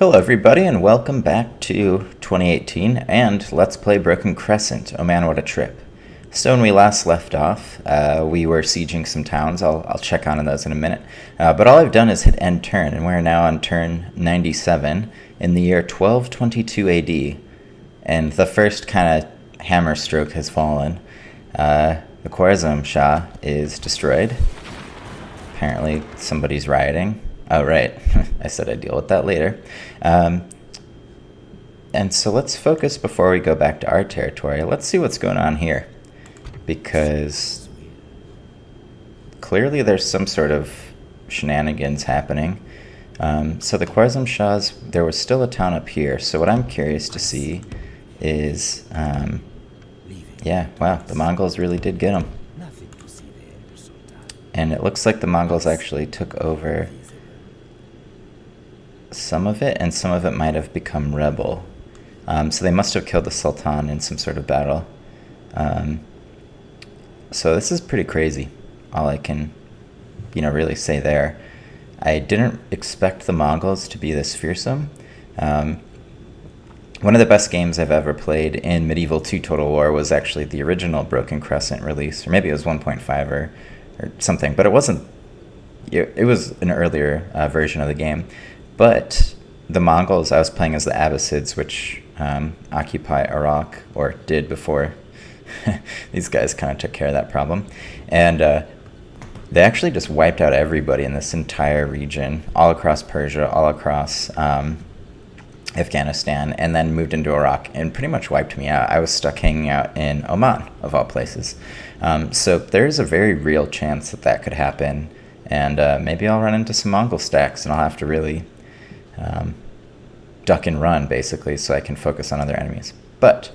Hello everybody and welcome back to 2018 and Let's Play Broken Crescent. Oh man, what a trip. So when we last left off, we were sieging some towns. I'll check on those in a minute. But all I've done is hit end turn, and we're now on turn 97 in the year 1222 AD. And the first kind of hammer stroke has fallen. The Khwarizm Shah is destroyed. Apparently somebody's rioting. Oh, right. I said I'd deal with that later. And so let's focus before we go back to our territory. Let's see what's going on here. Because clearly there's some sort of shenanigans happening. So the Khwarizm Shahs, there was still a town up here. So what I'm curious to see is, yeah, wow, the Mongols really did get them. And it looks like the Mongols actually took over some of it, and some of it might have become rebel. So they must have killed the Sultan in some sort of battle. So this is pretty crazy, all I can, really say there. I didn't expect the Mongols to be this fearsome. One of the best games I've ever played in Medieval 2 Total War was actually the original Broken Crescent release, or maybe it was 1.5 or something, but it wasn't. It was an earlier version of the game. But the Mongols, I was playing as the Abbasids, which occupy Iraq, or did before these guys kind of took care of that problem. And they actually just wiped out everybody in this entire region, all across Persia, all across Afghanistan, and then moved into Iraq and pretty much wiped me out. I was stuck hanging out in Oman, of all places. So there's a very real chance that that could happen. And maybe I'll run into some Mongol stacks and I'll have to really duck and run, basically, so I can focus on other enemies. But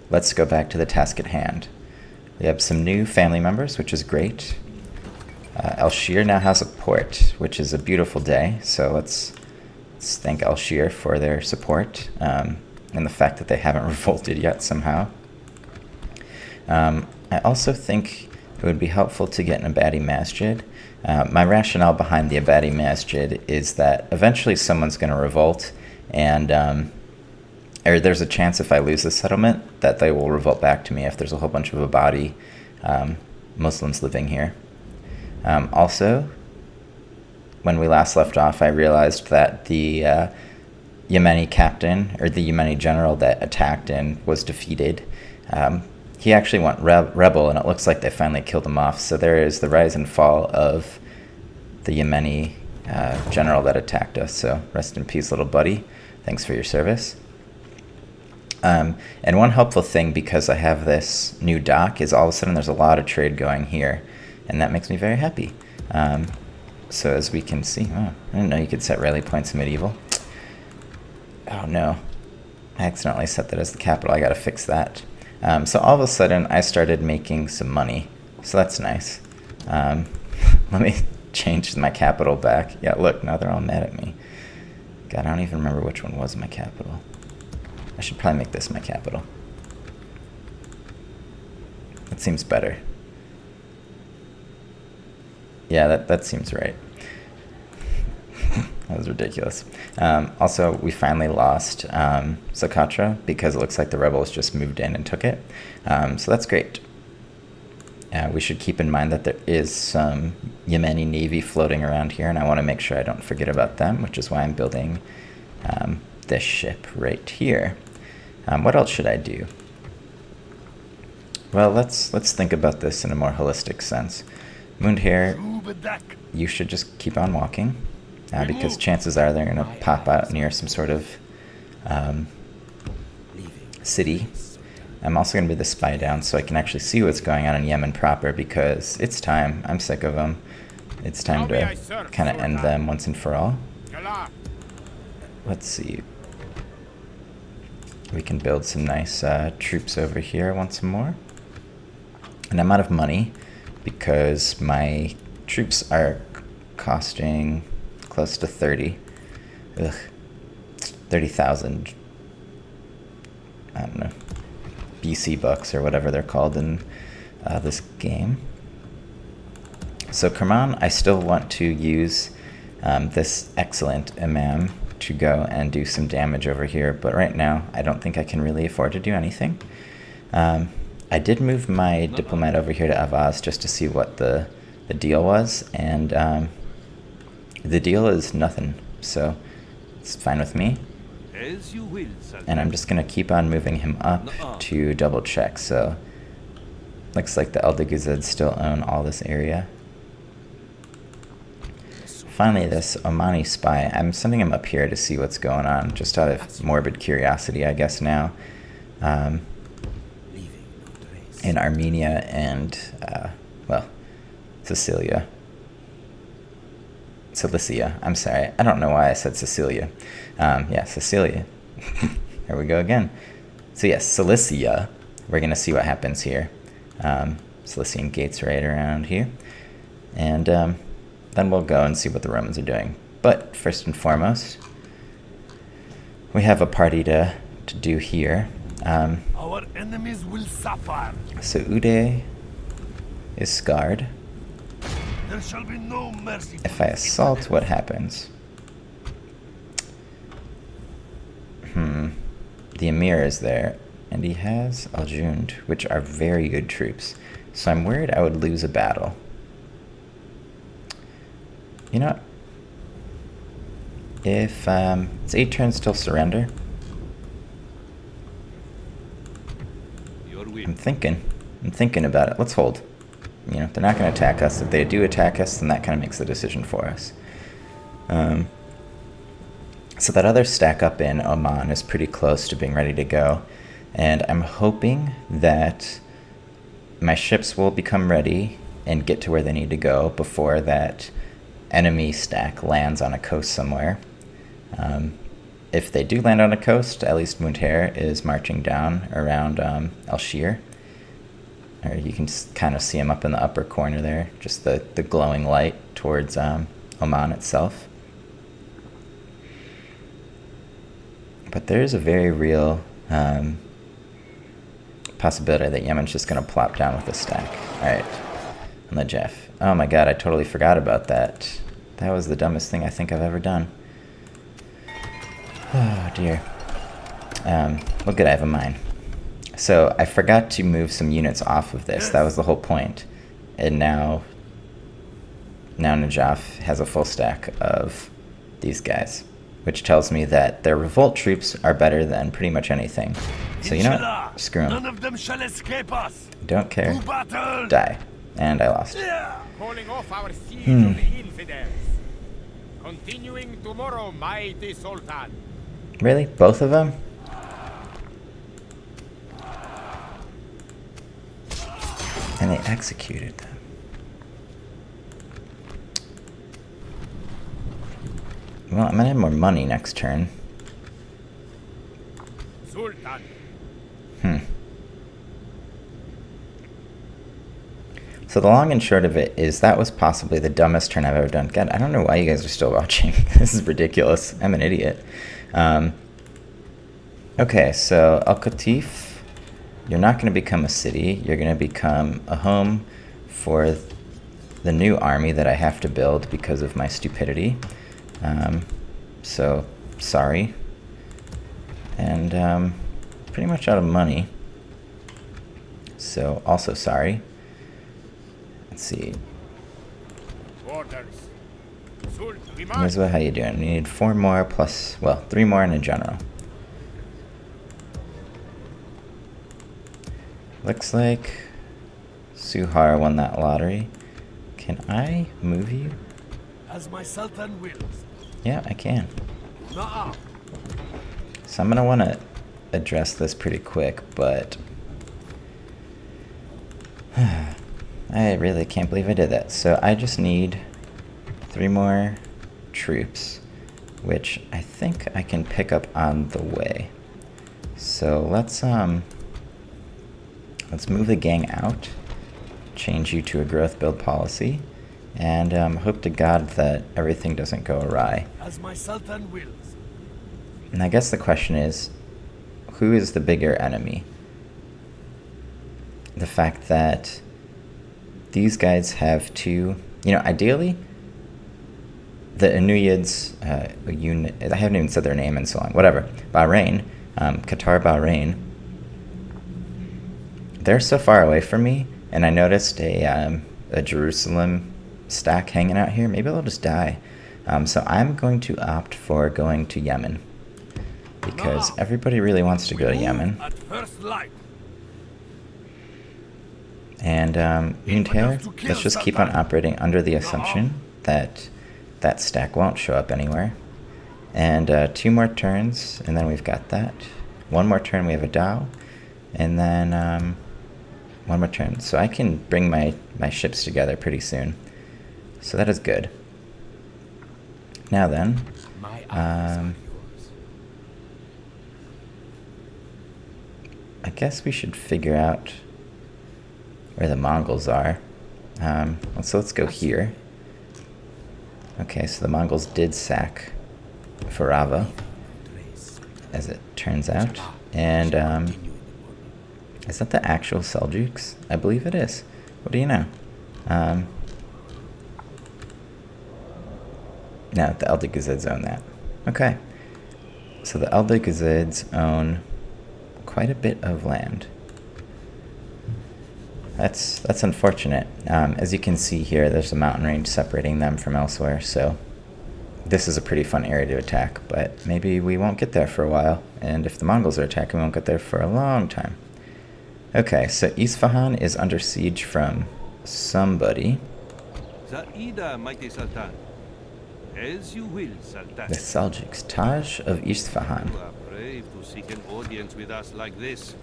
let's go back to the task at hand. We have some new family members, which is great. Al-Shir now has a port, which is a beautiful day, so let's thank Al-Shir for their support and the fact that they haven't revolted yet somehow. I also think it would be helpful to get an Abadi Masjid. My rationale behind the Abadi Masjid is that eventually someone's going to revolt, and or there's a chance if I lose the settlement that they will revolt back to me if there's a whole bunch of Abadi Muslims living here. Also, when we last left off, I realized that the Yemeni captain, or the Yemeni general that attacked and was defeated, he actually went rebel, and it looks like they finally killed him off. So there is the rise and fall of the Yemeni general that attacked us. So rest in peace, little buddy. Thanks for your service. And one helpful thing, because I have this new dock, is all of a sudden there's a lot of trade going here, and that makes me very happy. So as we can see, I didn't know you could set rally points in medieval. Oh no, I accidentally set that as the capital. I gotta fix that. So all of a sudden, I started making some money. So that's nice. Let me change my capital back. Yeah, look, now they're all mad at me. God, I don't even remember which one was my capital. I should probably make this my capital. That seems better. Yeah, that seems right. That was ridiculous. Also, we finally lost Socotra because it looks like the rebels just moved in and took it. So that's great. We should keep in mind that there is some Yemeni navy floating around here, and I want to make sure I don't forget about them, which is why I'm building this ship right here. What else should I do? Well, let's think about this in a more holistic sense. Mundhair, you should just keep on walking. Because chances are they're going to pop out near some sort of city. I'm also going to be the spy down so I can actually see what's going on in Yemen proper, because it's time. I'm sick of them. It's time to kind of end them once and for all. Let's see. We can build some nice troops over here once more. And I'm out of money because my troops are costing close to 30,000, I don't know, BC bucks or whatever they're called in this game. So Kerman, I still want to use this excellent imam to go and do some damage over here, but right now I don't think I can really afford to do anything. I did move my diplomat over here to Avaz just to see what the deal was, and the deal is nothing, so it's fine with me. As you will, And I'm just going to keep on moving him up to double check. So looks like the Eldiguzids still own all this area. Finally, this Omani spy, I'm sending him up here to see what's going on, just out of morbid curiosity, I guess, now. In Armenia and, well, Cilicia. I'm sorry. I don't know why I said Cecilia. Yeah, Cecilia. There we go again. So yes, Cilicia. We're going to see what happens here. Cilician gates right around here. And then we'll go and see what the Romans are doing. But first and foremost, we have a party to do here. our enemies will suffer. So Uday is scarred. There shall be no mercy. If I assault, what happens? The Emir is there, and he has Aljund, which are very good troops. So I'm worried I would lose a battle. You know what? If it's 8 turns till surrender. I'm thinking about it. Let's hold. You know, they're not going to attack us. If they do attack us, then that kind of makes the decision for us. So that other stack up in Oman is pretty close to being ready to go. And I'm hoping that my ships will become ready and get to where they need to go before that enemy stack lands on a coast somewhere. If they do land on a coast, at least Munter is marching down around Al-Shir. Or you can kind of see him up in the upper corner there, just the glowing light towards Oman itself. But there is a very real possibility that Yemen's just going to plop down with a stack. Alright, on the Jeff. Oh my god, I totally forgot about that. That was the dumbest thing I think I've ever done. Oh dear. What good I have in mind. So I forgot to move some units off of this. That was the whole point. And now Najaf has a full stack of these guys, which tells me that their revolt troops are better than pretty much anything. So you know what? Screw them. None of them shall escape us. Don't care. To battle. Die. And I lost. Calling off our siege of the infidels. Continuing tomorrow, mighty Sultan. Really? Both of them? And they executed them. Well, I'm gonna have more money next turn. Sultan. So the long and short of it is that was possibly the dumbest turn I've ever done. God, I don't know why you guys are still watching. This is ridiculous. I'm an idiot. Okay, so Al-Qatif, you're not going to become a city. You're going to become a home for the new army that I have to build because of my stupidity. So, sorry. And pretty much out of money. So, also sorry. Let's see. Orders. Sultan, we Here's march. what, how you doing? We need 4 more plus, well, 3 more in a general. Looks like Suhar won that lottery. Can I move you? As my Sultan wills. Yeah, I can. Na'am. So I'm going to want to address this pretty quick, but I really can't believe I did that. So I just need 3 more troops, which I think I can pick up on the way. So let's move the gang out, change you to a growth build policy, and hope to God that everything doesn't go awry. As my Sultan wills. And I guess the question is, who is the bigger enemy? The fact that these guys have 2, you know, ideally, the Inuyids, unit, I haven't even said their name in so long, whatever, Bahrain, Qatar Bahrain, they're so far away from me, and I noticed a Jerusalem stack hanging out here. Maybe they'll just die. So I'm going to opt for going to Yemen, because everybody really wants to go to Yemen. At first light. And Untair, let's just keep on operating under the assumption that that stack won't show up anywhere. And 2 more turns, and then we've got that. 1 more turn, we have a Dao. And then 1 more turn. So I can bring my ships together pretty soon. So that is good. Now then, I guess we should figure out where the Mongols are. So let's go here. Okay, so the Mongols did sack Farava, as it turns out. And is that the actual Seljuks? I believe it is. What do you know? No, the Eldegazids own that. Okay. So the Eldegazids own quite a bit of land. That's unfortunate. As you can see here, there's a mountain range separating them from elsewhere, so this is a pretty fun area to attack, but maybe we won't get there for a while, and if the Mongols are attacking, we won't get there for a long time. Okay, so Isfahan is under siege from somebody. Zaida, mighty Sultan. As you will, Sultan. The Seljuks, Taj of Isfahan. You are brave to seek an audience with us like this.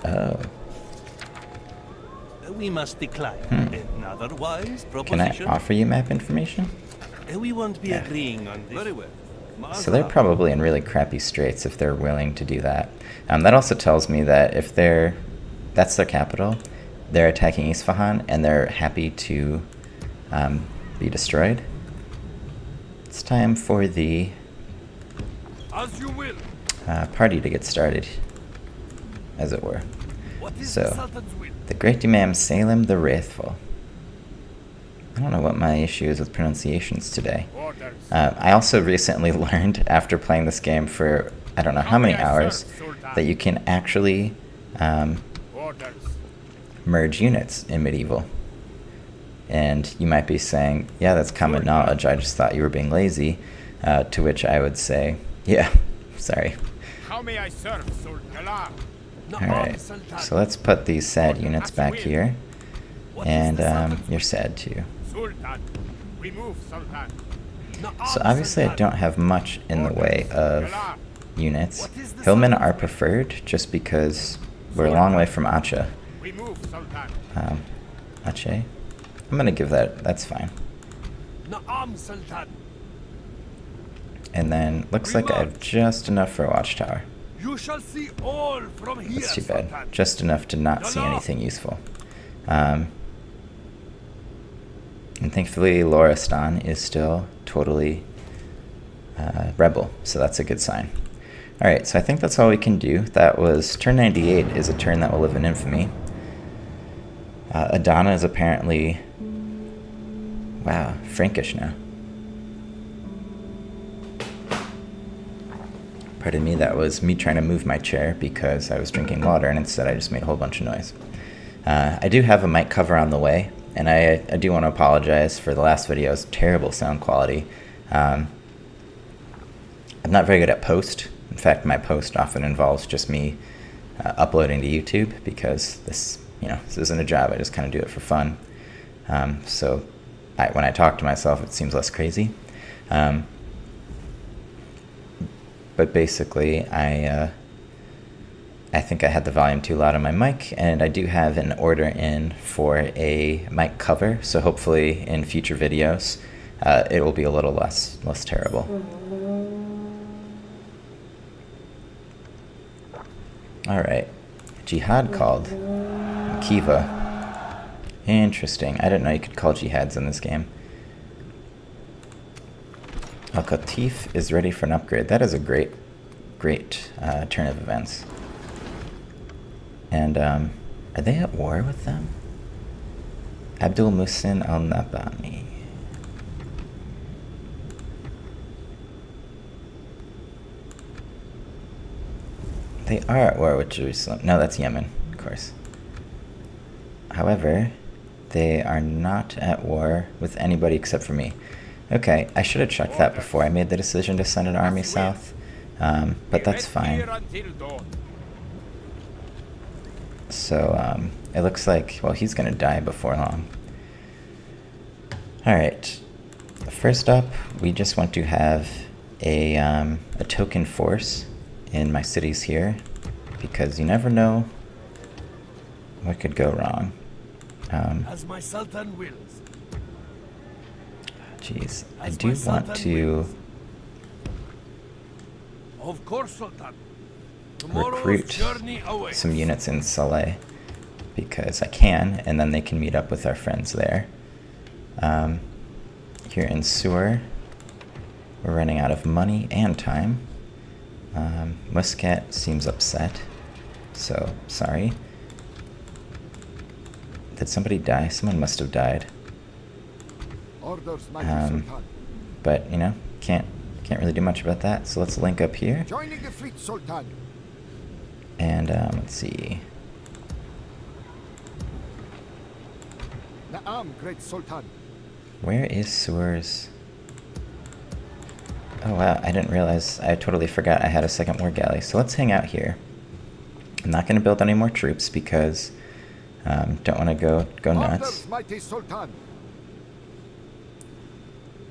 Oh. We must decline. An otherwise Can I proposition. offer you map information? We won't be agreeing on this. Very well. So they're probably in really crappy straits if they're willing to do that. That also tells me that if that's their capital, they're attacking Isfahan and they're happy to be destroyed. It's time for the As you will. party to get started, as it were. What is So, the Sultan's will? the great Imam Salim the Wrathful. I don't know what my issue is with pronunciations today. Orders. I also recently learned, after playing this game for I don't know how many hours, that you can actually Orders. merge units in Medieval. And you might be saying, yeah, that's common knowledge, I just thought you were being lazy. To which I would say, yeah, sorry. How may I serve, Sultan? Alright, so let's put these sad units back here. And you're sad too. Sultan. We move, Sultan. So obviously I don't have much in the way of units. Hillmen are preferred just because we're a long way from Aceh. We move, Sultan. Aceh? I'm gonna give that's fine. Na'am, Sultan. And then looks like I have just enough for a watchtower. You shall see all from here, That's too bad. Sultan. Just enough to not see anything useful. And thankfully Loristan is still totally rebel, so that's a good sign. Alright, so I think that's all we can do. That was turn 98 is a turn that will live in infamy. Adana is apparently, wow, Frankish now. Pardon me, that was me trying to move my chair because I was drinking water and instead I just made a whole bunch of noise. I do have a mic cover on the way, and I do want to apologize for the last video's terrible sound quality. I'm not very good at post. In fact, my post often involves just me uploading to YouTube because this isn't a job. I just kind of do it for fun. So when I talk to myself, it seems less crazy. But basically, I think I had the volume too loud on my mic, and I do have an order in for a mic cover, so hopefully in future videos it will be a little less terrible. Alright, Jihad called. Kiva. Interesting, I didn't know you could call jihads in this game. Al-Qatif is ready for an upgrade. That is a great turn of events. And are they at war with them? Abdul Muhsin al-Nabani. They are at war with Jerusalem. No, that's Yemen, of course. However, they are not at war with anybody except for me. Okay, I should have checked that before I made the decision to send an army south, but that's fine. So, it looks like, well, he's gonna die before long. Alright, first up, we just want to have a token force in my cities here, because you never know what could go wrong. As my Sultan wills. Jeez, I As do my want Sultan to wills. Of course, Sultan. Tomorrow's recruit journey awaits. some units in Saleh, because I can, and then they can meet up with our friends there. Here in Sur, we're running out of money and time. Muscat seems upset, so sorry. Did somebody die? Someone must have died. Orders, mighty Sultan. But you know, can't really do much about that. So let's link up here, Joining the fleet, Sultan. and let's see. Na'am, great Sultan. Where is Sur's? Oh wow, I didn't realize. I totally forgot I had a second war galley. So let's hang out here. I'm not going to build any more troops because don't want to go nuts. Orders, mighty Sultan.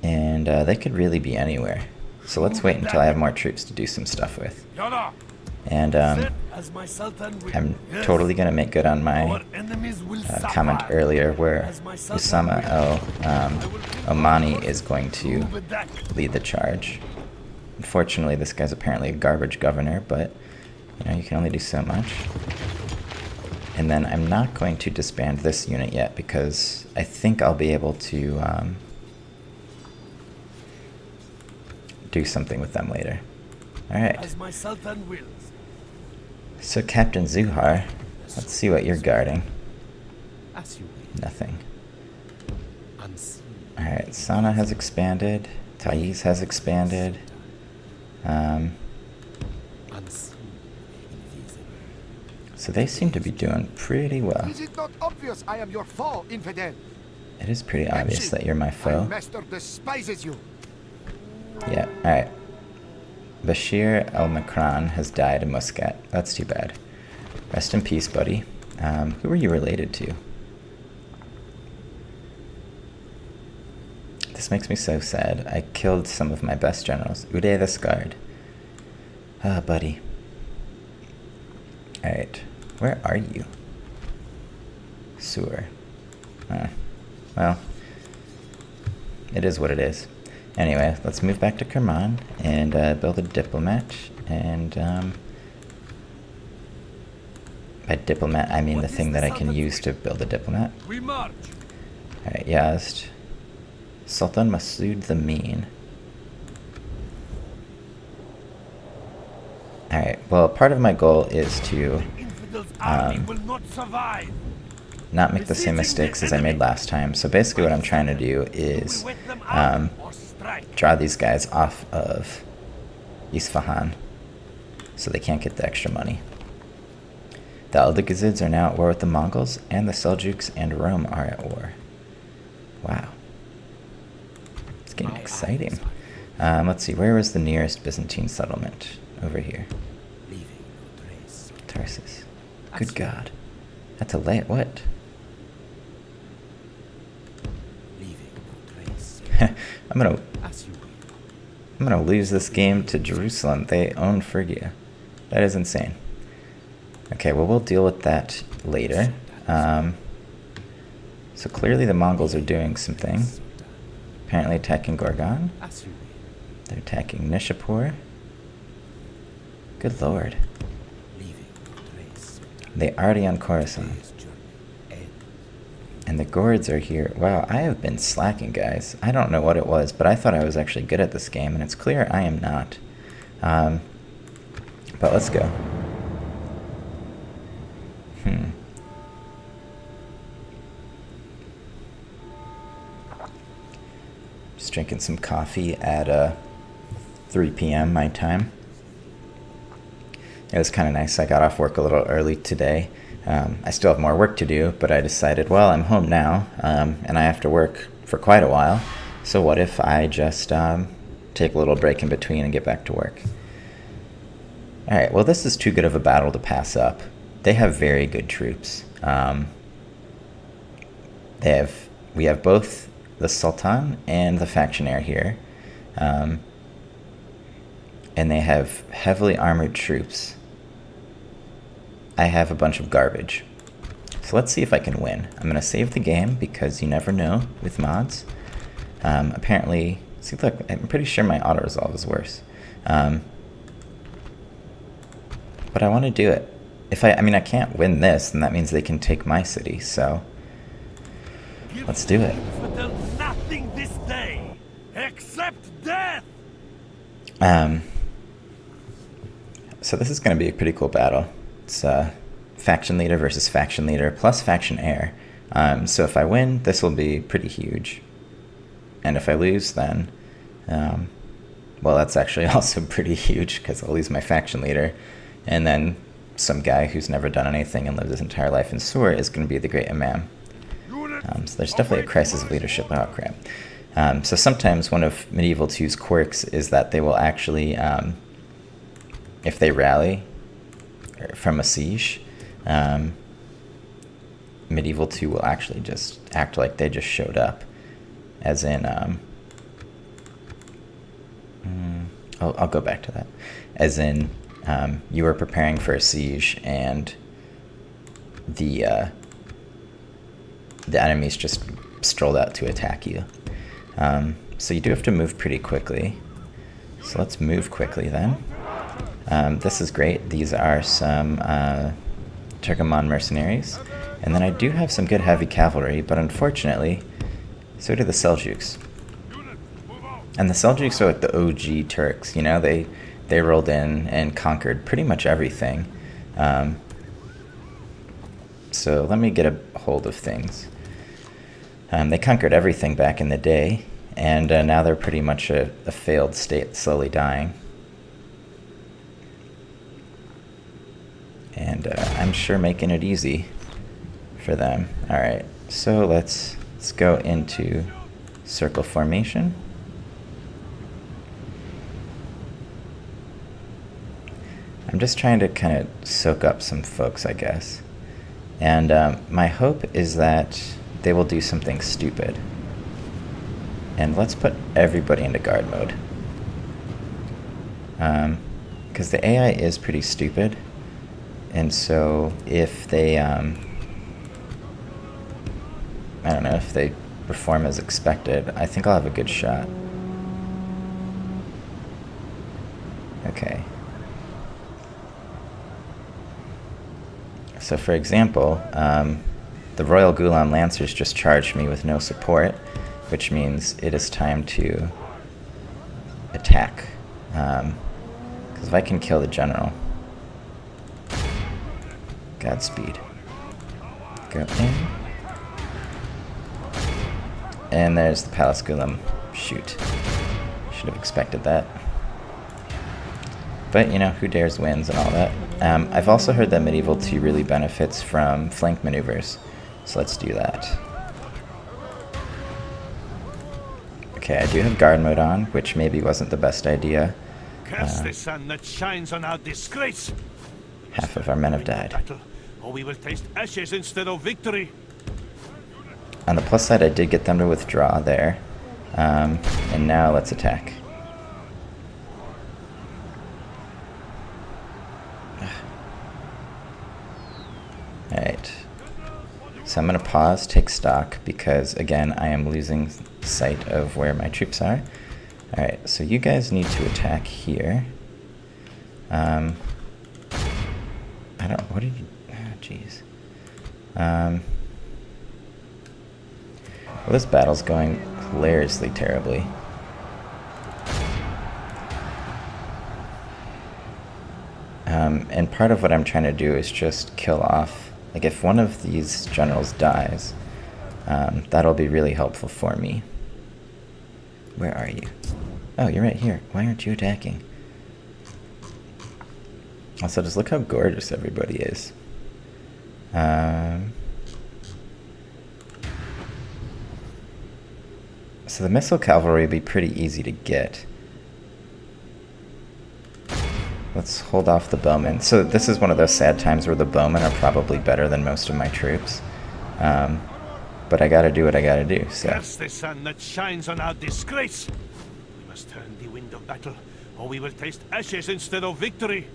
And they could really be anywhere. So let's wait until I have more troops to do some stuff with. Yalla. And Set as my Sultan wills. I'm Yes. totally going to make good on my Our enemies will comment suffer. earlier where As my Sultan Usama wills. Omani is going to Ubadak. lead the charge. Unfortunately, this guy's apparently a garbage governor, but you know, you can only do so much. And then I'm not going to disband this unit yet because I think I'll be able to do something with them later. Alright, As my Sultan wills. so Captain Zuhar, let's see what you're guarding. As you will. Nothing. Unseen. Alright, Sana has expanded, Thais has expanded. Unseen. Invisible. So they seem to be doing pretty well. Is it not obvious I am your foe, infidel? It is pretty obvious that you're my My foe. master despises you. Yeah, alright. Bashir al-Makran has died in Muscat. That's too bad. Rest in peace, buddy. Who were you related to? This makes me so sad. I killed some of my best generals. Uday the Scarred. Ah, buddy. Alright. Where are you? Sewer. Well, it is what it is. Anyway, let's move back to Kerman and build a diplomat. And by diplomat, I mean the thing that I can use to build a diplomat. We march. Alright, Yazd. Sultan Masood the Mean. Alright, well, part of my goal is to Infidels' army will not survive. not make the same mistakes as I made last time. So basically what I'm trying to do is We wet them out or strike. draw these guys off of Isfahan so they can't get the extra money. The Aldegizids are now at war with the Mongols, and the Seljuks and Rome are at war. Wow. It's getting exciting. Let's see, where was the nearest Byzantine settlement? Over here. Leaving no trace. Tarsus. Good God. That's a lay. What? Leaving no trace. I'm gonna As you will. I'm gonna lose this game to Jerusalem. They own Phrygia. That is insane. Okay, well, we'll deal with that later. So clearly the Mongols are doing something. Apparently attacking Gorgan. As you will. They're attacking Nishapur. Good lord. Leaving no trace. They already on Khorasan. Day's journey ends. And the Gourds are here. Wow, I have been slacking, guys. I don't know what it was, but I thought I was actually good at this game, and it's clear I am not. But let's go. Just drinking some coffee at 3 p.m. my time. It was kind of nice. I got off work a little early today. I still have more work to do, but I decided, well, I'm home now, and I have to work for quite a while. So what if I just take a little break in between and get back to work? All right, well, this is too good of a battle to pass up. They have very good troops. We have both the Sultan and the Factionaire here. And they have heavily armored troops. I have a bunch of garbage. So let's see if I can win. I'm going to save the game because you never know with mods. Apparently, see, look, I'm pretty sure my autoresolve is worse. But I want to do it. I mean, I can't win this, and that means they can take my city, so let's do it. Infidel nothing this day except death. So this is going to be a pretty cool battle. It's faction leader versus faction leader plus factionaire. So if I win, this will be pretty huge. And if I lose, then, well, that's actually also pretty huge because I'll lose my faction leader. And then some guy who's never done anything and lived his entire life in Sur is going to be the great imam. So there's definitely a crisis of leadership. Oh, crap. So sometimes one of Medieval 2's quirks is that they will actually, if they rally from a siege, Medieval 2 will actually just act like they just showed up. As in, I'll go back to that. As in, you were preparing for a siege and the enemies just strolled out to attack you. So you do have to move pretty quickly. So let's move quickly then. This is great. These are some Turkoman mercenaries. And then I do have some good heavy cavalry, but unfortunately, so do the Seljuks. And the Seljuks are like the OG Turks, you know? They rolled in and conquered pretty much everything. So let me get a hold of things. They conquered everything back in the day, and now they're pretty much a failed state, slowly dying. And I'm sure making it easy for them. Alright, so let's go into circle formation. I'm just trying to kind of soak up some folks, I guess. And my hope is that they will do something stupid. And let's put everybody into guard mode. Because the AI is pretty stupid. And so if they, I don't know, if they perform as expected, I think I'll have a good shot. Okay. So for example, the Royal Gulam Lancers just charged me with no support, which means it is time to attack. Because if I can kill the general. Godspeed. Go in. And there's the Palace Gulam. Shoot. Should have expected that. But, you know, who dares wins and all that. I've also heard that Medieval 2 really benefits from flank maneuvers. So let's do that. Okay, I do have guard mode on, which maybe wasn't the best idea. Curse the sun that shines on our disgrace. Half of our men have died. Battle, or we will taste ashes instead of victory. On the plus side, I did get them to withdraw there. And now let's attack. Alright. So I'm going to pause, take stock, because again, I am losing sight of where my troops are. Alright, so you guys need to attack here. I don't, what did you, oh jeez. Well, this battle's going hilariously terribly. And part of what I'm trying to do is just kill off, like if one of these generals dies, that'll be really helpful for me. Where are you? Oh, you're right here. Why aren't you attacking? Also, just look how gorgeous everybody is. So the missile cavalry would be pretty easy to get. Let's hold off the bowmen. So this is one of those sad times where the bowmen are probably better than most of my troops. But I gotta do what I gotta do, so. Curse the sun that shines on our disgrace. We must turn the wind of battle, or we will taste ashes instead of victory.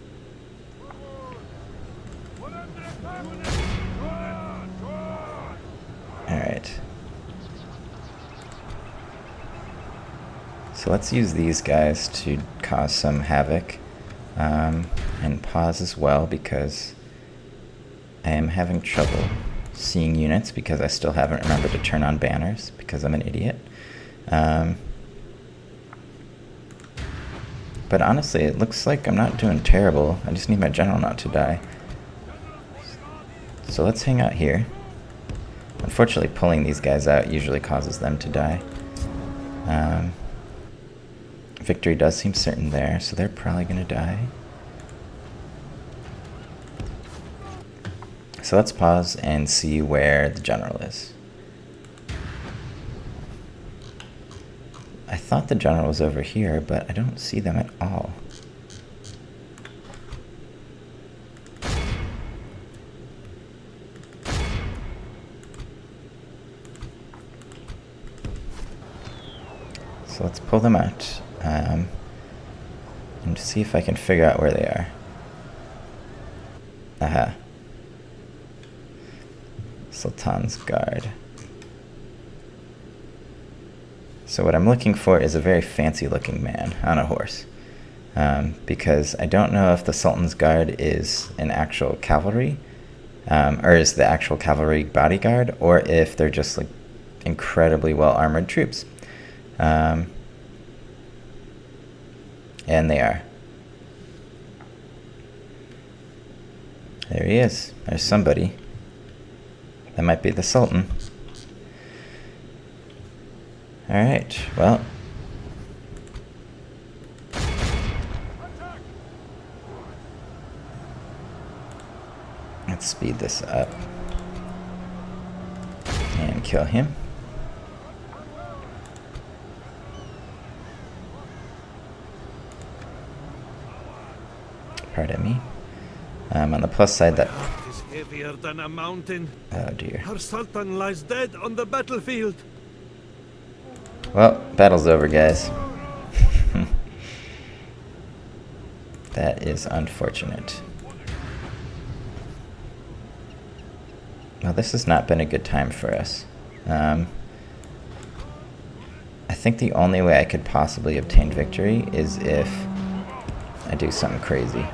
Alright. So let's use these guys to cause some havoc. And pause as well, because I am having trouble seeing units because I still haven't remembered to turn on banners because I'm an idiot. But honestly, it looks like I'm not doing terrible. I just need my general not to die. So let's hang out here. Unfortunately, pulling these guys out usually causes them to die. Victory does seem certain there, so they're probably going to die. So let's pause and see where the general is. I thought the general was over here, but I don't see them at all. So let's pull them out and see if I can figure out where they are. Aha. Sultan's Guard. So what I'm looking for is a very fancy looking man on a horse. Because I don't know if the Sultan's Guard is an actual cavalry, or is the actual cavalry bodyguard, or if they're just like incredibly well armored troops. And they are. There he is. There's somebody. That might be the Sultan. Alright, well. Let's speed this up. And kill him. Pardon me. On the plus side, that... It is heavier than a mountain. Oh dear. Our Sultan lies dead on the battlefield. Well, battle's over, guys. That is unfortunate. Well, this has not been a good time for us. I think the only way I could possibly obtain victory is if I do something crazy.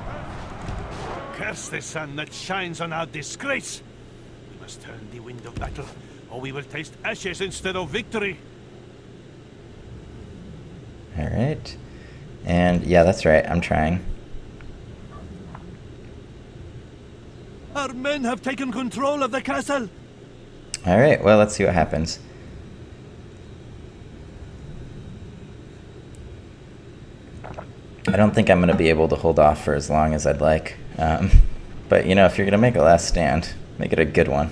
Curse the sun that shines on our disgrace. We must turn the wind of battle, or we will taste ashes instead of victory. Alright. And yeah, that's right, I'm trying. Our men have taken control of the castle. Alright, well, let's see what happens. I don't think I'm going to be able to hold off for as long as I'd like. But, you know, if you're going to make a last stand, make it a good one.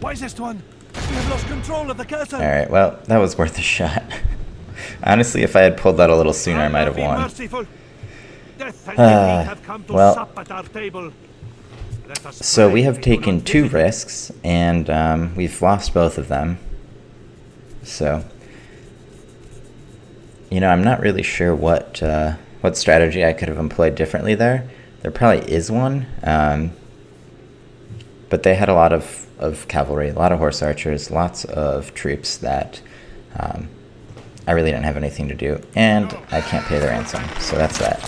Wisest one, we have lost control of the castle. Alright, well, that was worth a shot. Honestly, if I had pulled that a little sooner, I might have won. Merciful. Death and defeat have come to well, sup at our table. Let us so pray we have will taken not 2 visit. risks, and we've lost both of them. So, you know, I'm not really sure what strategy I could have employed differently there. There probably is one, but they had a lot of cavalry, a lot of horse archers, lots of troops that I really didn't have anything to do, and I can't pay the ransom, so that's that.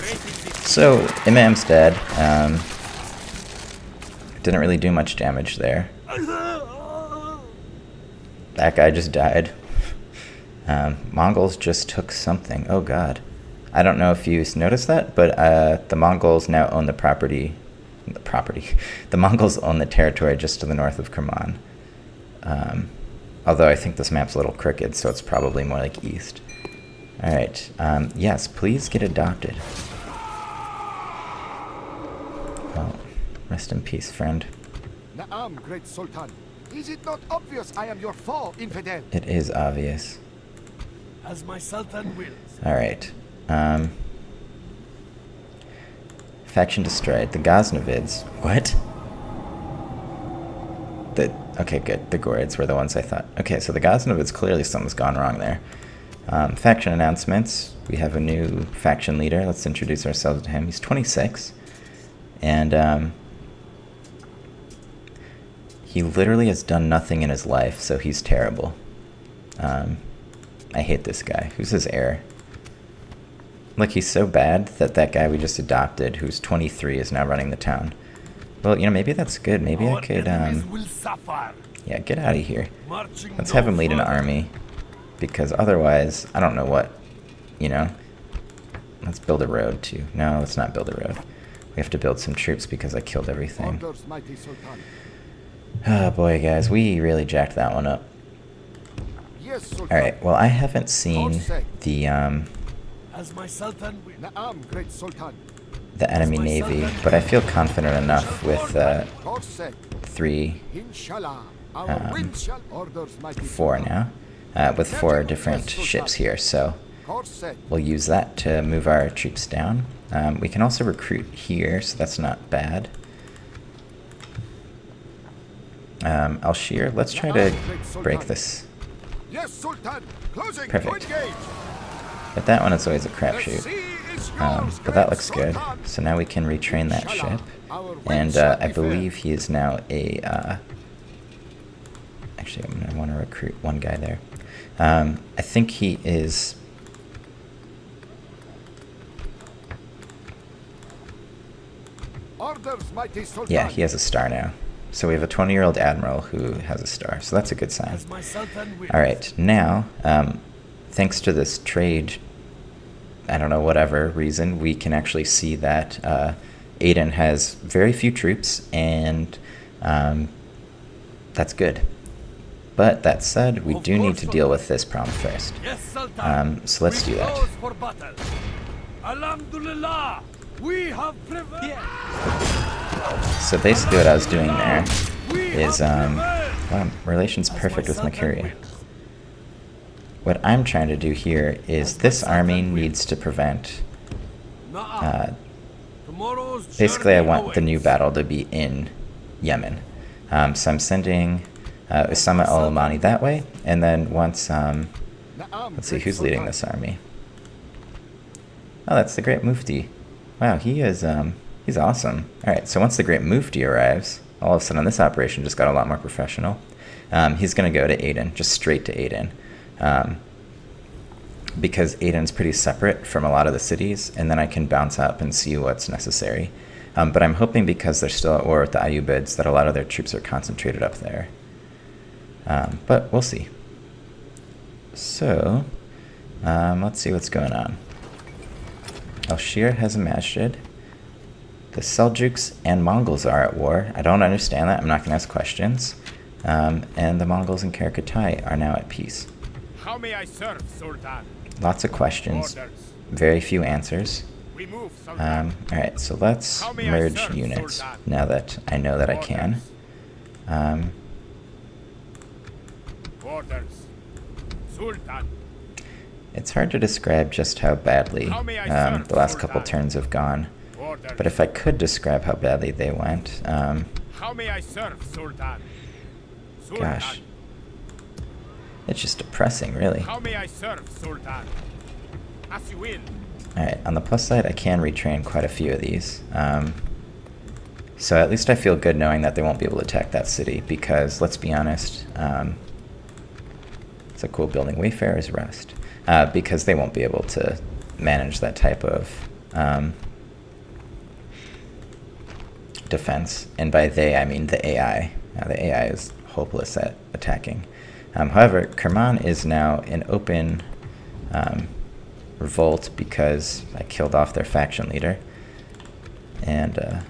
So, Imam's dead. Didn't really do much damage there. That guy just died. Mongols just took something. Oh god. I don't know if you noticed that, but the Mongols now own the property. The Mongols own the territory just to the north of Kerman. Although I think this map's a little crooked, so it's probably more like east. Alright, yes, please get adopted. Well, rest in peace, friend. Naam, great Sultan. Is it not obvious I am your foe, infidel? It is obvious. As my Sultan wills. Alright, faction destroyed. The Ghaznavids. What? Okay, good. The Gorids were the ones I thought. Okay, so the Ghaznavids, clearly something's gone wrong there. Faction announcements. We have a new faction leader. Let's introduce ourselves to him. He's 26. And he literally has done nothing in his life, so he's terrible. I hate this guy. Who's his heir? Look, he's so bad that that guy we just adopted, who's 23, is now running the town. Well, you know, maybe that's good. Maybe I could, yeah, get out of here. Let's have him lead an army, because otherwise, I don't know what, you know. Let's build a road, too. No, let's not build a road. We have to build some troops because I killed everything. Orders, mighty Sultan. Oh, boy, guys, we really jacked that one up. Yes, Sultan. Alright, well, I haven't seen the, As my Sultan wills. Naam, great Sultan. the enemy navy, but I feel confident enough with, God said, 3, Inshallah, our wind shall orders, mighty 4 Sultan. now, with 4 different ships here, so God said, we'll use that to move our troops down. We can also recruit here, so that's not bad. Alshir, let's try to break this. yes, Sultan. Closing. Perfect. To engage. But that one is always a The crapshoot. sea is yours, But that great looks good. Sultan. So now we can retrain that ship. Our wind And shall I be fair. believe he is now a... actually, I'm going to want to recruit one guy there. I think he is... Orders, mighty Sultan. Yeah, he has a star now. So we have a 20-year-old admiral who has a star. So that's a good sign. As my Sultan wills. All right, now, thanks to this trade, I don't know, whatever reason, we can actually see that Aiden has very few troops, and that's good. But that said, we do need to deal with this problem first. Yes, Sultan. So let's do that. Close for battle. Alhamdulillah. We have prevailed. So basically what I was doing there is, wow, relations perfect with Mercuria. What I'm trying to do here is this army needs to prevent, Tomorrow's basically I journey want the new awaits. battle to be in Yemen. So I'm sending Usama al-Omani that way, and then once, Naam, let's see, great who's leading Sultan. this army? Oh, that's the Great Mufti. Wow, he is, he's awesome. Alright, so once the Great Mufti arrives, all of a sudden this operation just got a lot more professional. He's going to go to Aden, just straight to Aden. Because Aden's pretty separate from a lot of the cities, and then I can bounce up and see what's necessary. But I'm hoping because they're still at war with the Ayyubids that a lot of their troops are concentrated up there. But we'll see. So, let's see what's going on. Alshir has a masjid. The Seljuks and Mongols are at war. I don't understand that. I'm not going to ask questions. And the Mongols and Karakatai are now at peace. How may I serve, Sultan? Lots of questions, Orders. very few answers. We move, Sultan. Alright, so let's How may I merge serve, units Sultan? now that I know that I can. Orders. Sultan. It's hard to describe just how badly How may I serve, the last couple Sultan? turns have gone. Orders. But if I could describe how badly they went, How may I serve, Sultan? Sultan. gosh, it's just depressing, really. How may I serve, Sultan? As you will. Alright, on the plus side, I can retrain quite a few of these. So at least I feel good knowing that they won't be able to attack that city, because, let's be honest, it's a cool building. Wayfarer's Rest. Because they won't be able to manage that type of defense. And by they, I mean the AI. The AI is hopeless at attacking. However, Kerman is now in open revolt because I killed off their faction leader. And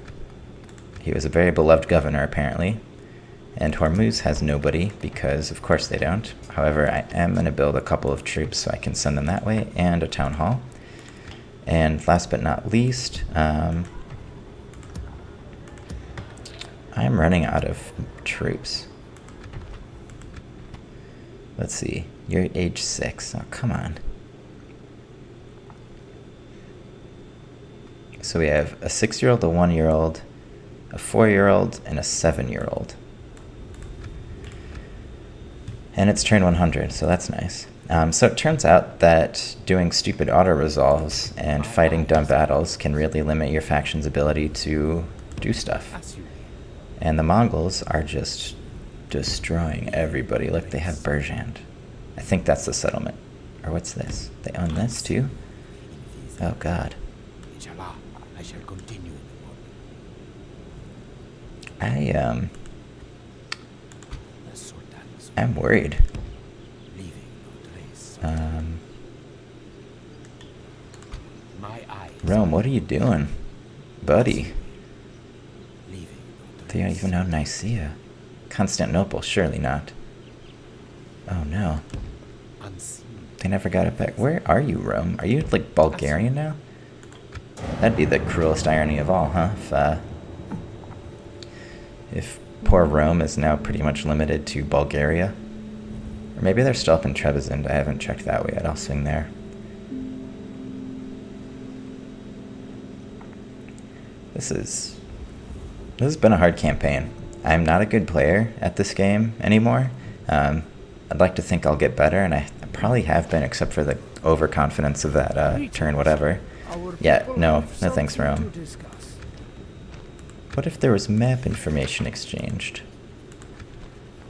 he was a very beloved governor, apparently. And Hormuz has nobody because, of course, they don't. However, I am going to build a couple of troops so I can send them that way, and a town hall. And last but not least, I'm running out of troops. Let's see. You're age 6. Oh, come on. So we have a 6-year-old, a 1-year-old, a 4-year-old, and a 7-year-old. And it's turn 100, so that's nice. So it turns out that doing stupid auto-resolves and fighting dumb battles can really limit your faction's ability to do stuff. And the Mongols are just destroying everybody. Look, they have Berjand. I think that's the settlement. Or what's this? They own this too? Oh god. Inshallah, I shall continue. I'm worried. Rome, what are you doing? Buddy. They don't even know Nicaea. Constantinople, surely not. Oh no. They never got it back. Where are you, Rome? Are you like Bulgarian now? That'd be the cruelest irony of all, huh? If poor Rome is now pretty much limited to Bulgaria. Or maybe they're still up in Trebizond. I haven't checked that way yet. I'll swing there. This has been a hard campaign. I'm not a good player at this game anymore. I'd like to think I'll get better, and I probably have been, except for the overconfidence of that turn whatever. Yeah, no thanks, Rome. What if there was map information exchanged?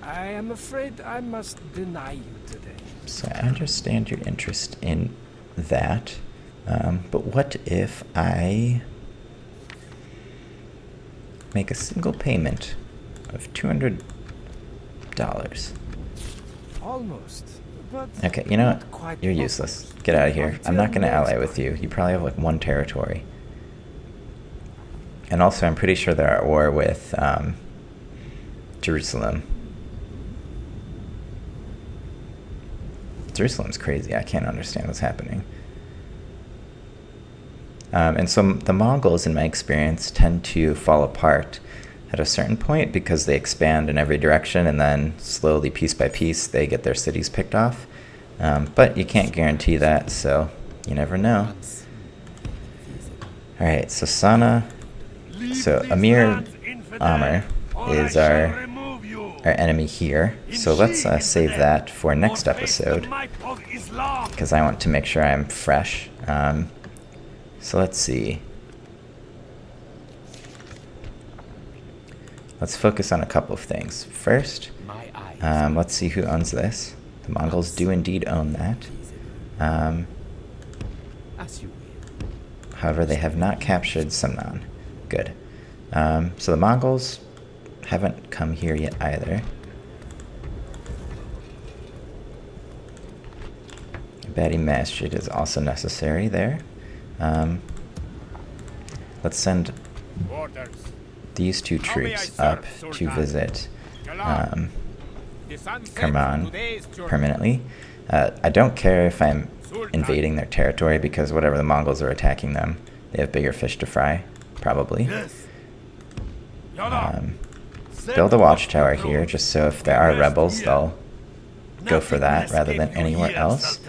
I am afraid I must deny you today. So I understand your interest in that, but what if I make a single payment of $200? Almost, but Okay, you know not what? quite You're almost. useless. Get out of here. I'm not going to ally with you. You probably have like 1 territory. And also, I'm pretty sure they're at war with Jerusalem. Jerusalem's crazy. I can't understand what's happening. And so the Mongols, in my experience, tend to fall apart at a certain point because they expand in every direction, and then slowly, piece by piece, they get their cities picked off. But you can't guarantee that, so you never know. Alright, so Sana... So Amir Amr is our enemy here. So let's save that for next episode, because I want to make sure I'm fresh. So let's see. Let's focus on a couple of things. First, let's see who owns this. The Mongols do indeed own that. However, they have not captured Samnan. Good. So the Mongols haven't come here yet either. Badi Masjid is also necessary there. Let's send these 2 troops up to visit Kerman permanently. I don't care if I'm invading their territory, because whatever the Mongols are attacking them, they have bigger fish to fry, probably. Build a watchtower here, just so if there are rebels, they'll go for that rather than anywhere else.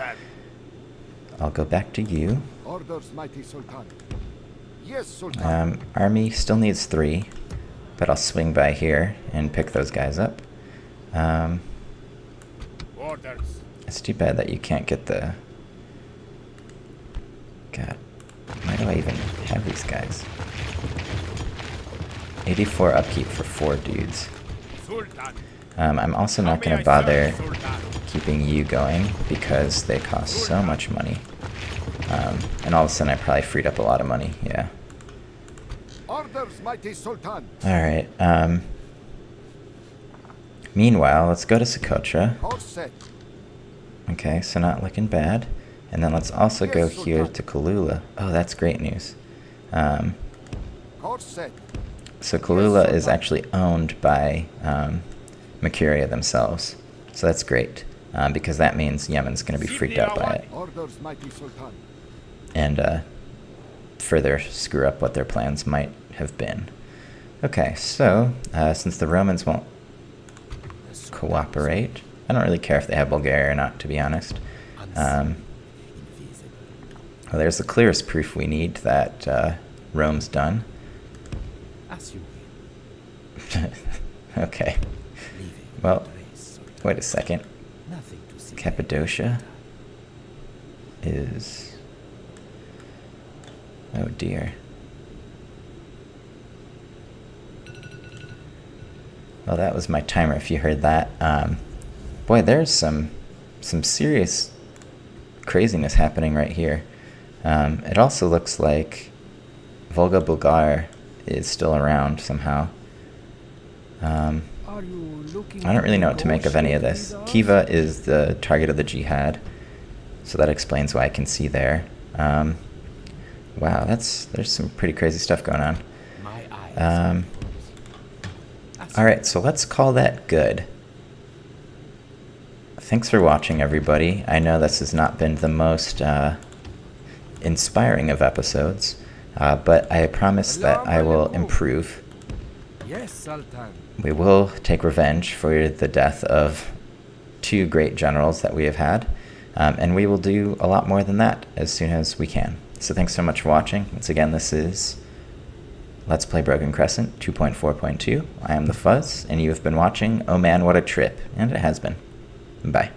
I'll go back to you. Orders, mighty Sultan. Yes, Sultan. Army still needs 3, but I'll swing by here and pick those guys up. It's too bad that you can't get the... God, why do I even have these guys? 84 upkeep for 4 dudes. I'm also not going to bother keeping you going because they cost so much money. And all of a sudden I probably freed up a lot of money, yeah. Orders, mighty Sultan. Alright, meanwhile, let's go to Socotra. All set. Okay, so not looking bad. And then let's also go here to Kalula. Oh, that's great news. All set. So Kalula is actually owned by Mercuria themselves. So that's great, because that means Yemen's going to be freaked out by it Orders, mighty Sultan. and further screw up what their plans might have been. Okay, so since the Romans won't cooperate, I don't really care if they have Bulgaria or not, to be honest. Well, there's the clearest proof we need that Rome's done. Okay. Well, wait a second. Cappadocia is... Oh dear. Well, that was my timer if you heard that. Boy, there's some serious craziness happening right here. It also looks like Volga Bulgar is still around somehow. I don't really know what to make of any of this. Khiva is the target of the jihad, so that explains why I can see there. Wow, there's some pretty crazy stuff going on. Alright, so let's call that good. Thanks for watching, everybody. I know this has not been the most inspiring of episodes, but I promise that I will improve. Yes, Sultan. We will take revenge for the death of 2 great generals that we have had, and we will do a lot more than that as soon as we can. So thanks so much for watching. Once again, this is Let's Play Broken Crescent 2.4.2. I am the Fuzz, and you have been watching Oh Man, What a Trip, and it has been. Bye.